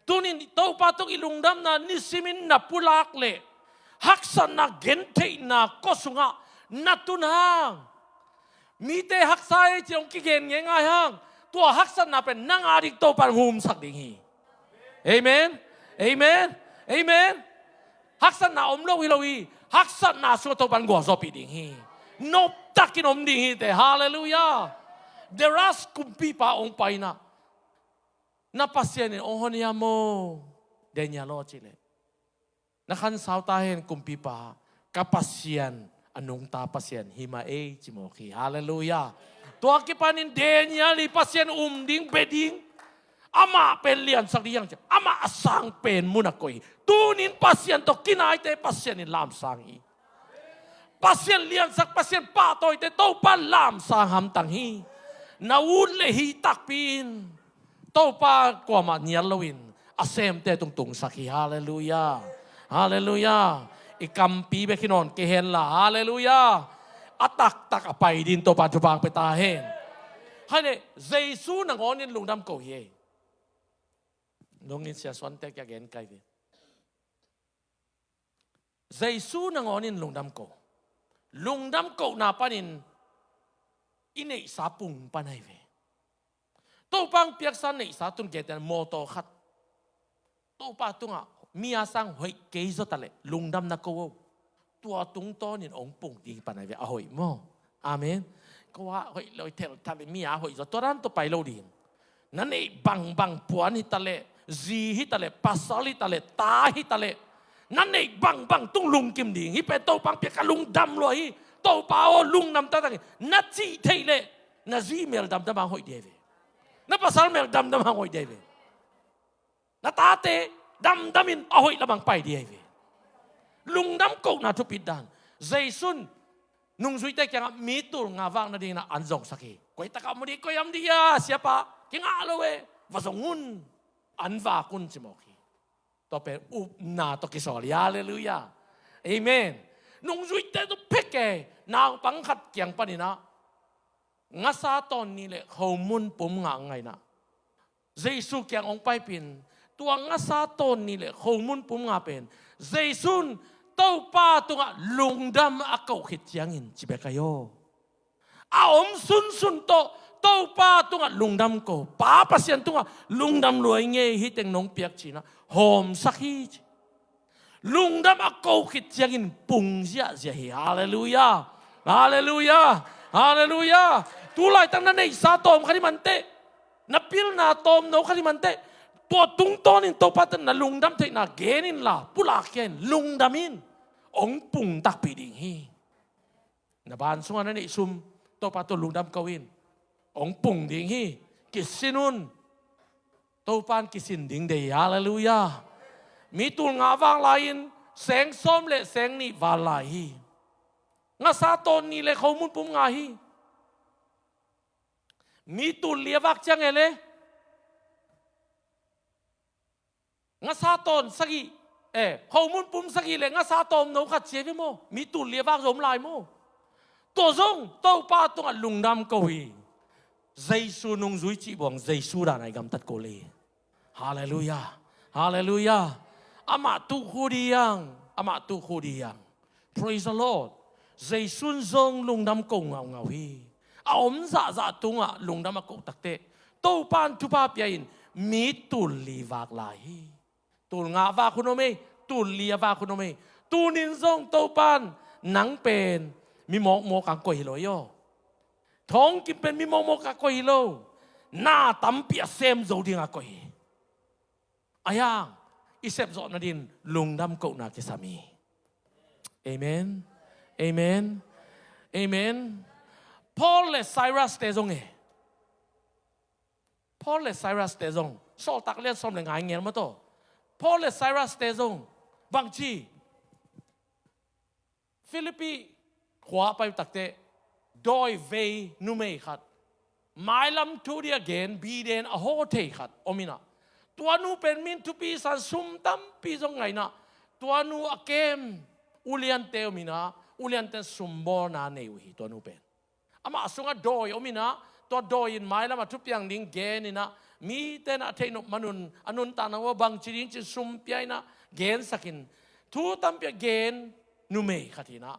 tunin to pa to ilungdam na ni simin na pulak le haksan na gente na kosunga natunhang mite haksai chong kigen ngai hang tua haksan na pen nang adik to par hum sak ding hi amen amen amen haksan na omlo hilowi haksan na su to pan go so pi ding hi nop takin om ding hi te hallelujah deras kumpi pa ong pai na pasien ong honia mo denya lo chile nakan sao tahen kumpi pa kapasyan anong ta pasyan hima chimoki hallelujah to akipanin Daniel pasyan ding beding ama pelian sakdiyang ama asang pen munakoi tunin pasyan to kinai te pasyan in lam sangi pasyan lian sak pasyan patoy te to pa lam sang ham tang hi naun le hi takpin to pa kwama nialawin asem te tung sakhi hallelujah Hallelujah. Ikampi bekinon kehen la. Hallelujah. Atak apay din to patubang petahen. Hane, Jesu nang onin lungdam ko ye. Nungin siya sontek again kay vi. Jesu nang onin lungdam ko. Lungdam ko na panin ine sapung panay vi. To pang piaksan ne sa tun geten moto khat. To pa tunga Mia sang hoi keizo tale lungdam na ko tua tung to nin ong pung di panai ve ahoi mo amen ko wa hoi loi tel tale mia hoi zo toran to pai lo din nan ei bang puan hi tale zi hi tale pasal hi tale ta hi tale nan ei bang tung lung kim ding hi pe to pang pe ka lungdam lo hi to pa o lungnam ta ta na chi thei le na zi mel dam dam hoi de ve na pasal mel dam dam hoi de ve na ta te damin ahoy lamang pai di ay lungdam ko na tupid dan Jason nung suite kaya mitul nga vang na din na anzong saki koy taka mo di koy am dia siapa kinga aloe vasongun anva kun chimoki to pe na to kisoli hallelujah amen nung suite to peke na pangkhat kyang panina nga sa ton ni le homun pum nga ngai na Jesu kyang ong pai pin tuang nga sa ton nile homun pum nga pen Jason to pa tunga lungdam akaw khityangin chibe kayo aom sun to pa tunga lungdam ko pa pasyan tunga lungdam luay nge hiteng nong piak china hom sakhi lungdam akaw khityangin pung siya hi hallelujah hallelujah hallelujah tulay tang nanay sa tom kalimante napil na tom no kalimanteตัวตุงต้นนี่ตัวพัฒนาลุงดำเทน่าเกนินล่ะปุลาเกนลุงดำมินองปุ่งตักปีดิ่งฮีนบ้านส่วนนั้นไอ้ซุมตัวพัฒนาลุงดำกวินองปุ่งดิ่งฮีกิสินุนตัวปานกิสินดิ่งเดียฮาเลลูยามีตุลงาวางลายินแสงส้มเละแสงนี่วาลาฮีงาซาตนนี่เละเขามุนปุ่มงาฮีมีตุลเลียวักจังเอเลnga sa ton sagi homun pum sagi le nga sa tom no khat che mo mi tu le bak zom lai mo to zong to pa to lungdam ko hi Jesu nung zui chi bong Jesu da nai gam tat ko le hallelujah hallelujah ama tu khudiyang praise the Lord Jesu zong lungdam ko ngau ngau hi อมซาตุงะลุงดำมากุตักเตโตปานทุภาพยัยมีตุลีวากลายตุลงาวาคุณโอเมตุลีวาคุณโอเมตูนินซงโตปานหนังเป็นมีหมอกโมกังกวยโลโยท้องกินเป็นมีหมอกโมกังกวยโลหน้าตั้มเปียเซมโจดิงกวยอายังอิเซบโจนาดินลุงดำกุนักสามีเอเมนเอเมนเอเมนพอลและไซรัสเตซงพอลและไซรัสเตซงโซตักเลียนสมเลยงายเงี้ยมาโตพอลและไซรัสเตซงบางทีฟิลิปปีขวาไปตักเตโดยเวนุเมขัดหมายลำทูเดียเกนบีเดนอโฮเทขัดอมินะตัวนูเป็นมินทุปีสันซุมตั้มปีซงไงนะตัวนูอเกมอุเลียนเตอมินะอุเลียนเตซุมบอนาเนวิตัวนูเป็นอามาสุงะโดยอมินะตัวโดยอินหมายลำทุปียังดิ้งเกนินะมีเตนะเทนุมนุนอนุนตานัวบางจีริงจิซุมเปียนะเกนสักินทูตั้มเปียเกนนูเมขัดนะ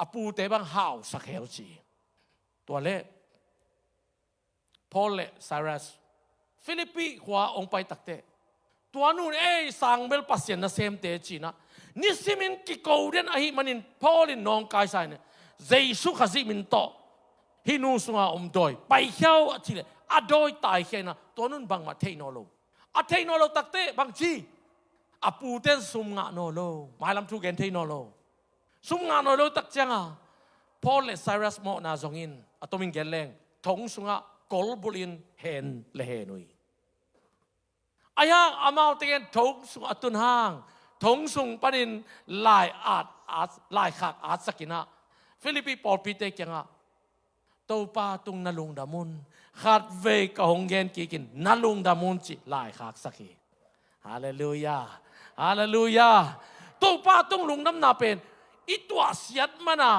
อาปูเตบังฮาวสักเฮลจีตัวเล่พอลเลไซรัสฟิลิปปีขวาองไปตักเตตัวนู้นสังเบลปัสเซนนะเซมเตจีนะนิสิมินกิโกเดนอหิมันินพอลินน้องกายไซเนี่ยเจสุขสิมินโตฮินูสุงาดอยไปเขียวทีเลยอดอยตายแค่นะตัวนู้นบังมาเทนอโลอเทนอโลตักเตบางจีอปูเตนสุมงาโนโลหมายลำทุกเกนเทนอโลสุมงาโนโลตักจังอ่ะพอลเลไซรัสโมนาจงอินอตมิงเกลเลงทงสุงากอลบุลินเฮนเลเฮนุยอายังอามาเตียนทงสุงอตุนห้างทงสุงปนินลายอาดลายขักอาดสกินะฟิลิปปีปอลปีเตกังอ่ะตัวป้าตุงนลุงดามุนขัดเวกหงเกนกินนลุงดามุนจิลายขักสกิฮาเลลูยาฮาเลลูยาตัวป้าตุงลุงน้ำนาเป็นอีตัวเสียดมานา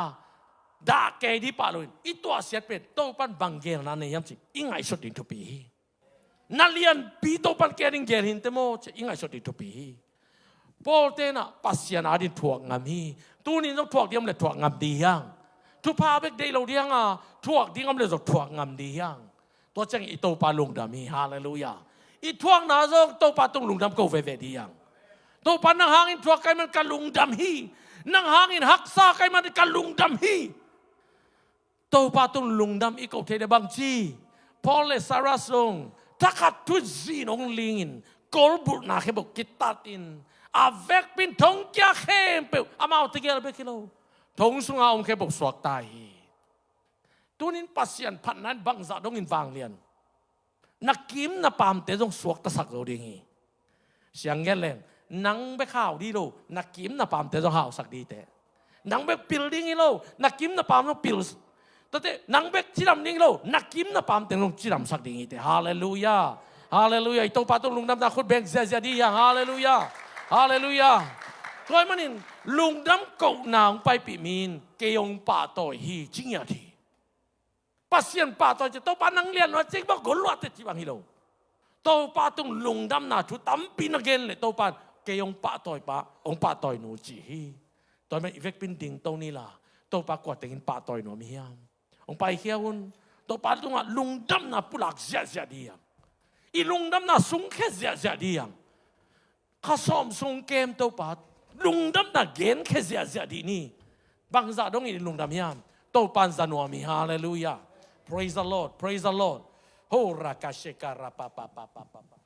ดาเกดีปาลุนอีตัวเสียดเป็นตัวปันบังเกนนั่นเองยัมสิอิงไอสุดดินทุปีนั่นเลียนปีตัวปันเกลิงเกลินเตโมจะอิงไอสุดดินทุปีพอเตนะปัสยานาดินถ่วงงามีตัวนี้ต้องถ่วงเดียมเลยถ่วงงามดียังทุพาเบกเดเราเดียงอ่ะถ่วงดีงามเลยจะถ่วงงามดียังตัวจังอีตัวปาลุงดามีฮาเลลูยาอีถ่วงนาซงตัวปาตุงลุงดำกูเวเวดียังตัวปานังหางอินถ่วงไกมันกันลุงดำฮีนังหางอินหักซาไกมันกันลุงดำฮีตัวปาตุงลุงดำอีกเอาเทเดบังจีพอเลสาราซงถ้าขัดทุจีนองลิงินกอลบุนาเคบอกกิตตัดินอาเวกปินทงแก่เข้มเปล่าอามาเอาตะเกียบไปกิโลทงสุงอาองเคบอกสวกตายตัวนี้ปัสยันพันนั้นบังซาดงอินฟังเลียนนักกิมนับปามเตจงสวกตะสักเราดีงี้เสียงเงี้ยเลยนังไปข่าวดีโลนักกิมนับปามเตจงข่าวสักดีแต่นังไปปิลดิ้งอีโลนักกิมนับปามต้องปิลแต่นังเบกจิรำนิ่งโลนักกิมนับปามเตงจิรำสักดีงี้แต่ฮาเลลูยาฮาเลลูยาอีตัวปาตุลุงดำนาคุดเบงเสียดีอย่างฮาเลลูยาฮาเลลูยาตัวมันนี่ลุงดำกูนางไปปีมีนเกยงป่าต่อยฮีจริงอย่างที่ปัสยันป่าต่อยจะตัวปานังเลียนว่าจริงบ้ากลวัดที่บางฮิโลตัวปาตุงลุงดำนาชุดตั้มปีนักเกนเลยตัวปาเกยงป่าต่อยป่าองป่าต่อยหนูจีฮีตัวมันอีเวกเป็นดิ่งตรงนี้ล่ะตัวปากวาดแต่งป่าต่อยหนูมียามองไปเขี้ยวตัวปาตุงลุงดำนาปุลักเสียดีอย่างอีลุงดำนาสุงแค่เสียดีอย่างข้าซ้อมส่งเกมตัวปัดลุงดำน่ะเกณฑ์แค่เสียดีนี่บางซาดงอีลุงดำยามตัวปันซานัวมีฮาเลลูยา praise the Lord praise the Lord โฮรากาเชการาปะปะปะปะปะ